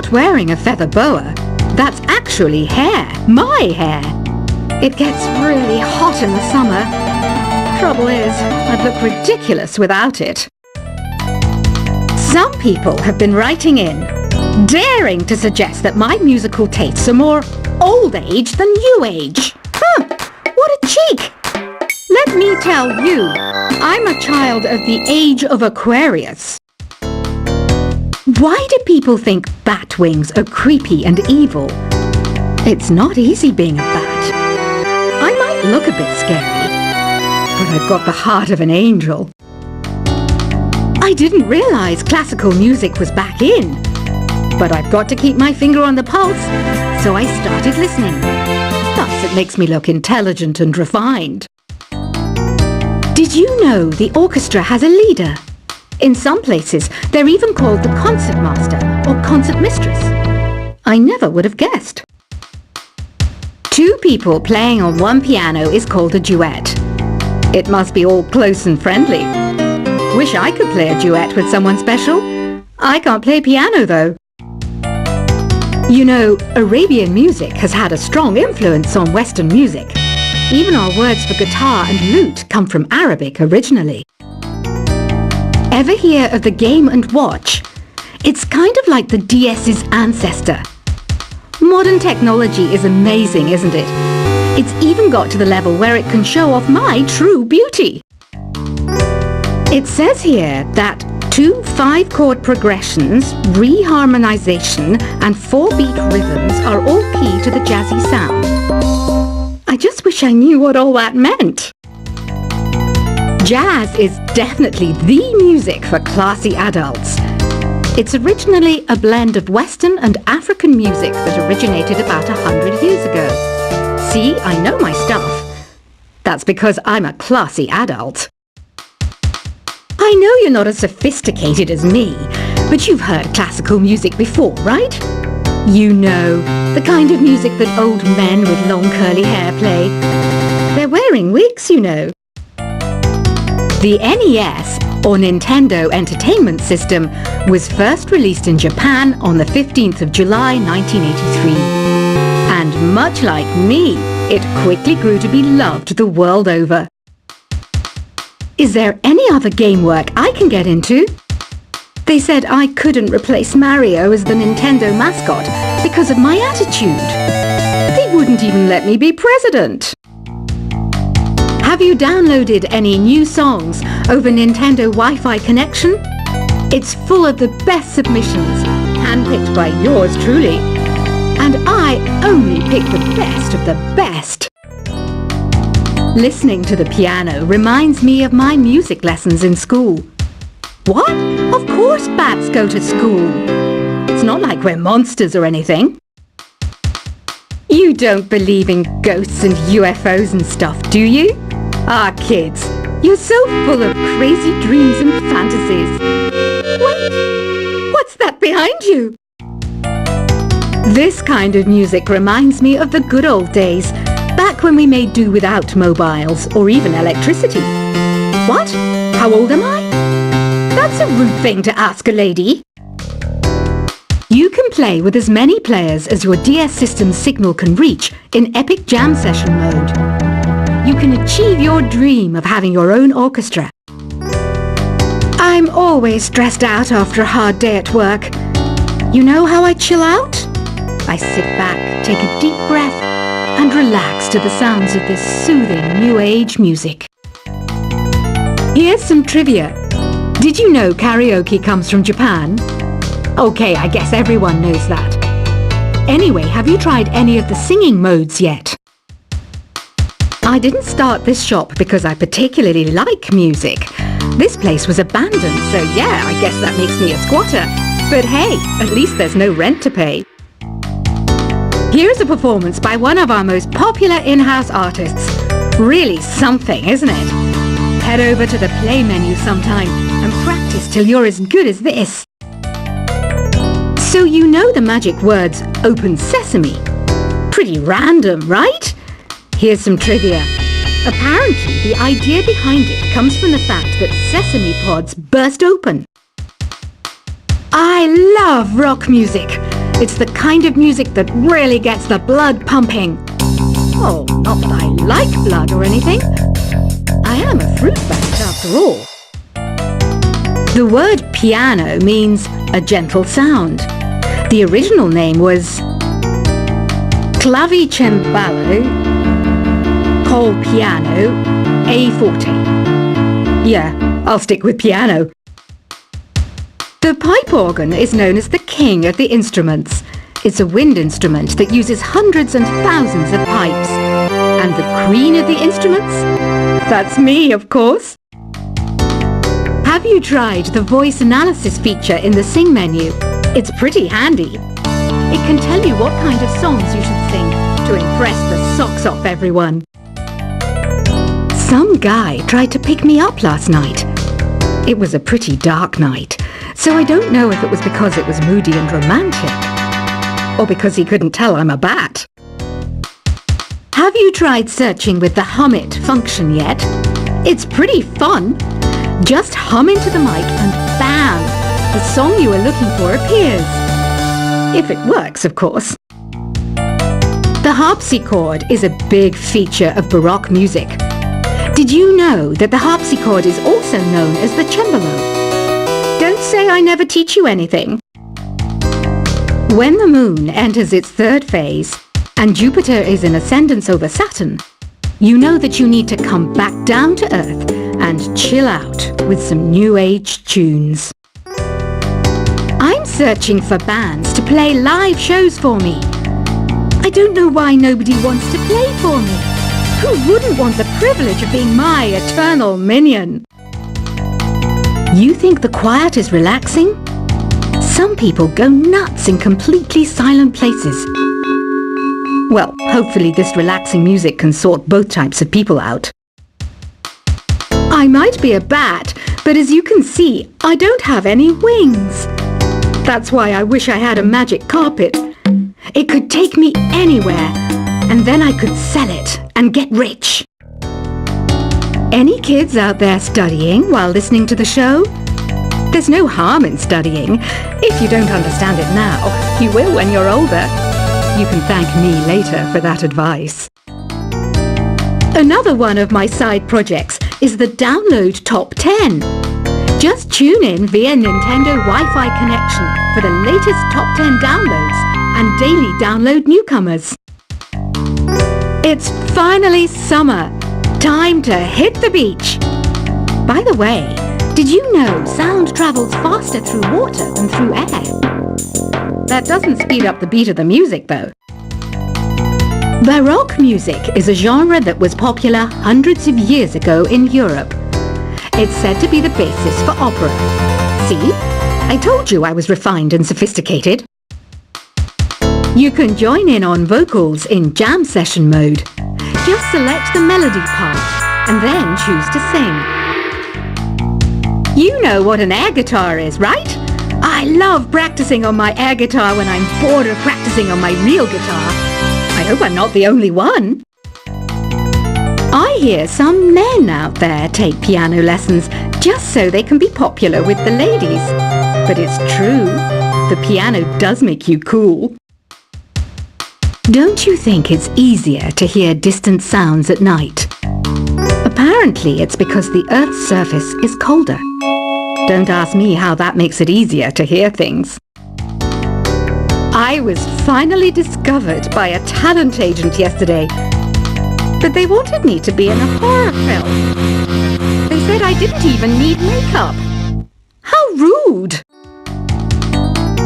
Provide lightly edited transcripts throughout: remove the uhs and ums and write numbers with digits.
not wearing a feather boa. That's actually hair. My hair. It gets really hot in the summer. Trouble is, I'd look ridiculous without it. Some people have been writing in, daring to suggest that my musical tastes are more old age than new age. What a cheek! Let me tell you, I'm a child of the age of Aquarius. Why do people think bat wings are creepy and evil? It's not easy being a bat. I might look a bit scary, but I've got the heart of an angel. I didn't realize classical music was back in, but I've got to keep my finger on the pulse, so I started listening. Thus, it makes me look intelligent and refined. Did you know the orchestra has a leader? In some places, they're even called the concertmaster or concertmistress. I never would have guessed. Two people playing on one piano is called a duet. It must be all close and friendly. Wish I could play a duet with someone special. I can't play piano though. You know, Arabian music has had a strong influence on Western music. Even our words for guitar and lute come from Arabic originally. Ever hear of the Game & Watch? It's kind of like the DS's ancestor. Modern technology is amazing, isn't it? It's even got to the level where it can show off my true beauty. It says here that 2 5-chord progressions, reharmonization and 4-beat rhythms are all key to the jazzy sound. I just wish I knew what all that meant. Jazz is definitely the music for classy adults. It's originally a blend of Western and African music that originated about 100 years ago. See, I know my stuff. That's because I'm a classy adult. I know you're not as sophisticated as me, but you've heard classical music before, right? You know, the kind of music that old men with long curly hair play. They're wearing wigs, you know. The NES, or Nintendo Entertainment System, was first released in Japan on the 15th of July 1983. And much like me, it quickly grew to be loved the world over. Is there any other game work I can get into? They said I couldn't replace Mario as the Nintendo mascot because of my attitude. They wouldn't even let me be president. Have you downloaded any new songs over Nintendo Wi-Fi connection? It's full of the best submissions, handpicked by yours truly. And I only pick the best of the best. Listening to the piano reminds me of my music lessons in school. What? Of course bats go to school. It's not like we're monsters or anything. You don't believe in ghosts and UFOs and stuff, do you? Ah, kids, you're so full of crazy dreams and fantasies. Wait, what's that behind you? This kind of music reminds me of the good old days, back when we made do without mobiles or even electricity. What? How old am I? That's a rude thing to ask a lady. You can play with as many players as your DS system's signal can reach in Epic Jam Session mode. You can achieve your dream of having your own orchestra. I'm always stressed out after a hard day at work. You know how I chill out? I sit back, take a deep breath, and relax to the sounds of this soothing new age music. Here's some trivia. Did you know karaoke comes from Japan? Okay, I guess everyone knows that. Anyway, have you tried any of the singing modes yet? I didn't start this shop because I particularly like music. This place was abandoned, so yeah, I guess that makes me a squatter. But hey, at least there's no rent to pay. Here's a performance by one of our most popular in-house artists. Really something, isn't it? Head over to the play menu sometime and practice till you're as good as this. So you know the magic words "Open Sesame"? Pretty random, right? Here's some trivia. Apparently, the idea behind it comes from the fact that sesame pods burst open. I love rock music. It's the kind of music that really gets the blood pumping. Oh, not that I like blood or anything. I am a fruit bat after all. The word piano means a gentle sound. The original name was clavicembalo col piano a forte. Yeah, I'll stick with piano. The pipe organ is known as the king of the instruments. It's a wind instrument that uses hundreds and thousands of pipes. And the queen of the instruments? That's me, of course. Have you tried the voice analysis feature in the Sing menu? It's pretty handy. It can tell you what kind of songs you should sing to impress the socks off everyone. Some guy tried to pick me up last night. It was a pretty dark night, so I don't know if it was because it was moody and romantic, or because he couldn't tell I'm a bat. Have you tried searching with the Hum It function yet? It's pretty fun. Just hum into the mic and bam! The song you are looking for appears. If it works, of course. The harpsichord is a big feature of Baroque music. Did you know that the harpsichord is also known as the cembalo? Don't say I never teach you anything. When the moon enters its third phase and Jupiter is in ascendance over Saturn, you know that you need to come back down to Earth and chill out with some new age tunes. I'm searching for bands to play live shows for me. I don't know why nobody wants to play for me. Who wouldn't want the privilege of being my eternal minion? You think the quiet is relaxing? Some people go nuts in completely silent places. Well, hopefully this relaxing music can sort both types of people out. I might be a bat, but as you can see, I don't have any wings. That's why I wish I had a magic carpet. It could take me anywhere, and then I could sell it and get rich. Any kids out there studying while listening to the show? There's no harm in studying. If you don't understand it now, you will when you're older. You can thank me later for that advice. Another one of my side projects is the Download Top 10. Just tune in via Nintendo Wi-Fi connection for the latest Top 10 downloads and daily download newcomers. It's finally summer. Time to hit the beach. By the way, did you know sound travels faster through water than through air? That doesn't speed up the beat of the music, though. Baroque music is a genre that was popular hundreds of years ago in Europe. It's said to be the basis for opera. See? I told you I was refined and sophisticated. You can join in on vocals in jam session mode. Just select the melody part and then choose to sing. You know what an air guitar is, right? I love practicing on my air guitar when I'm bored of practicing on my real guitar. I hope I'm not the only one. I hear some men out there take piano lessons just so they can be popular with the ladies. But it's true, the piano does make you cool. Don't you think it's easier to hear distant sounds at night? Apparently it's because the Earth's surface is colder. Don't ask me how that makes it easier to hear things. I was finally discovered by a talent agent yesterday, but they wanted me to be in a horror film. They said I didn't even need makeup. How rude!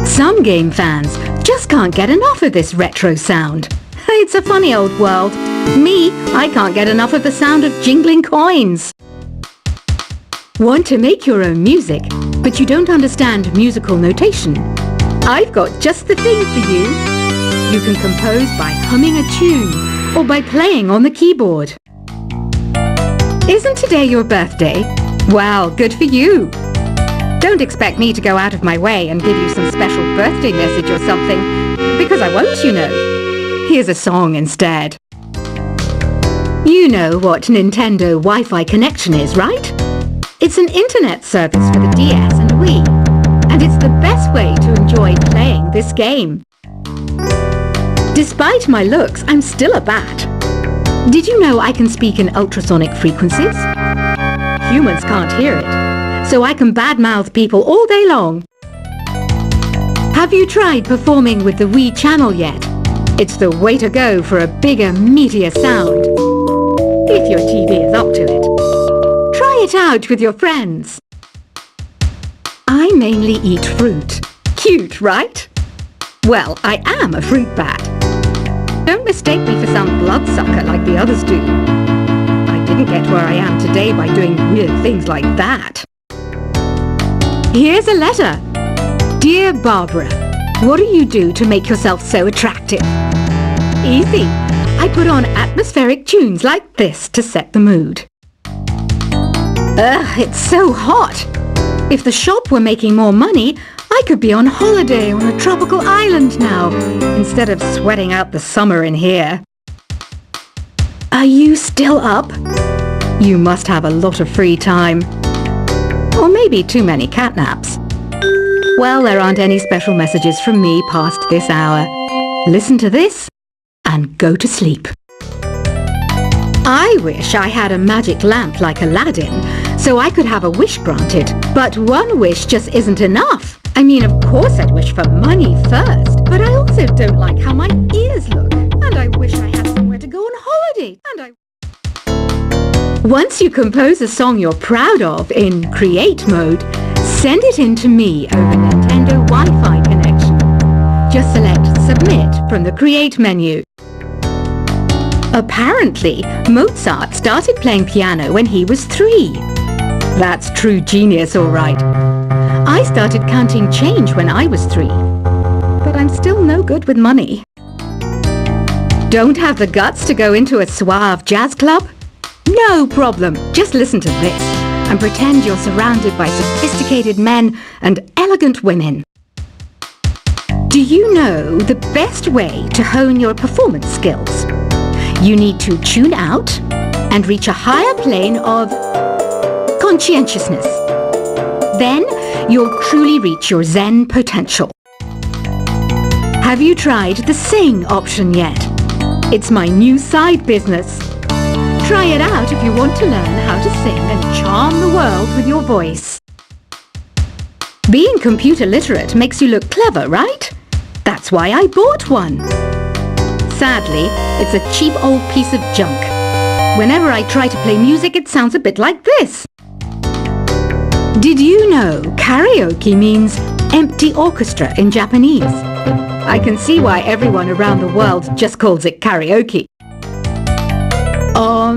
Some game fans just can't get enough of this retro sound. It's a funny old world. Me, I can't get enough of the sound of jingling coins. Want to make your own music, but you don't understand musical notation? I've got just the thing for you. You can compose by humming a tune or by playing on the keyboard. Isn't today your birthday? Well, good for you. Don't expect me to go out of my way and give you some special birthday message or something, because I won't, you know. Here's a song instead. You know what Nintendo Wi-Fi connection is, right? It's an internet service for the DS and Wii, and it's the best way to enjoy playing this game. Despite my looks, I'm still a bat. Did you know I can speak in ultrasonic frequencies? Humans can't hear it, so I can badmouth people all day long. Have you tried performing with the Wii channel yet? It's the way to go for a bigger, meatier sound. If your TV is up to it. Try it out with your friends. I mainly eat fruit. Cute, right? Well, I am a fruit bat. Don't mistake me for some bloodsucker like the others do. I didn't get where I am today by doing weird things like that. Here's a letter. Dear Barbara, what do you do to make yourself so attractive? Easy. I put on atmospheric tunes like this to set the mood. Ugh, it's so hot. If the shop were making more money, I could be on holiday on a tropical island now, instead of sweating out the summer in here. Are you still up? You must have a lot of free time. Or maybe too many catnaps. Well, there aren't any special messages from me past this hour. Listen to this and go to sleep. I wish I had a magic lamp like Aladdin, so I could have a wish granted. But one wish just isn't enough. I mean, of course I'd wish for money first, but I also don't like how my ears look. And I wish I had somewhere to go on holiday. Once you compose a song you're proud of in Create mode, send it in to me over Nintendo Wi-Fi connection. Just select Submit from the Create menu. Apparently, Mozart started playing piano when he was 3. That's true genius, all right. I started counting change when I was 3. But I'm still no good with money. Don't have the guts to go into a suave jazz club? No problem. Just listen to this and pretend you're surrounded by sophisticated men and elegant women. Do you know the best way to hone your performance skills? You need to tune out and reach a higher plane of conscientiousness. Then you'll truly reach your Zen potential. Have you tried the Sing option yet? It's my new side business. Try it out if you want to learn how to sing and charm the world with your voice. Being computer literate makes you look clever, right? That's why I bought one. Sadly, it's a cheap old piece of junk. Whenever I try to play music, it sounds a bit like this. Did you know karaoke means empty orchestra in Japanese? I can see why everyone around the world just calls it karaoke. Oh,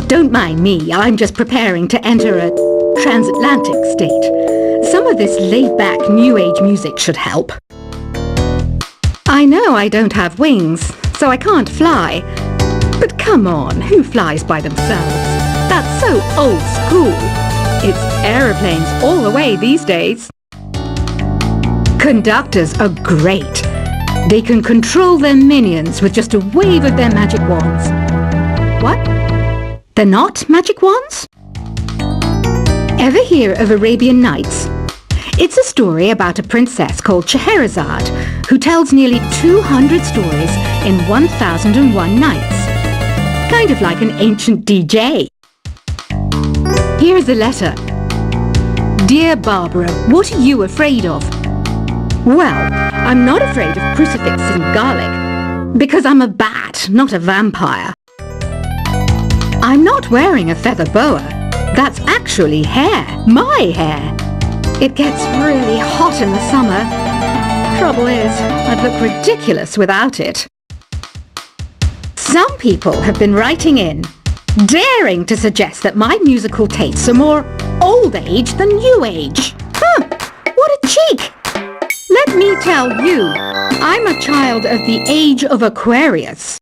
don't mind me, I'm just preparing to enter a transatlantic state. Some of this laid-back new age music should help. I know I don't have wings, so I can't fly. But come on, who flies by themselves? That's so old school. It's aeroplanes all the way these days. Conductors are great. They can control their minions with just a wave of their magic wands. What? They're not magic wands? Ever hear of Arabian Nights? It's a story about a princess called Scheherazade who tells nearly 200 stories in 1001 nights. Kind of like an ancient DJ. Here's a letter. Dear Barbara, what are you afraid of? Well, I'm not afraid of crucifix and garlic, because I'm a bat, not a vampire. I'm not wearing a feather boa. That's actually hair, my hair. It gets really hot in the summer. Trouble is, I'd look ridiculous without it. Some people have been writing in, daring to suggest that my musical tastes are more old age than new age. Huh, what a cheek! Let me tell you, I'm a child of the age of Aquarius.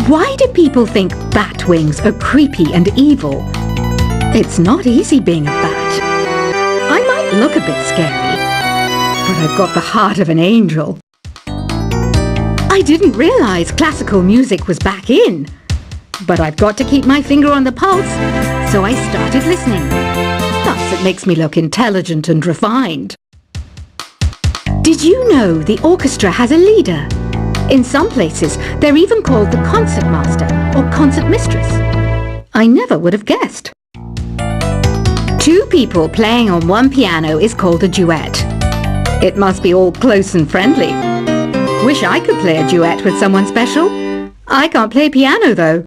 Why do people think bat wings are creepy and evil? It's not easy being a bat. I might look a bit scary, but I've got the heart of an angel. I didn't realize classical music was back in, but I've got to keep my finger on the pulse, so I started listening. Plus, it makes me look intelligent and refined. Did you know the orchestra has a leader? In some places, they're even called the concertmaster or concertmistress. I never would have guessed. Two people playing on one piano is called a duet. It must be all close and friendly. Wish I could play a duet with someone special. I can't play piano though.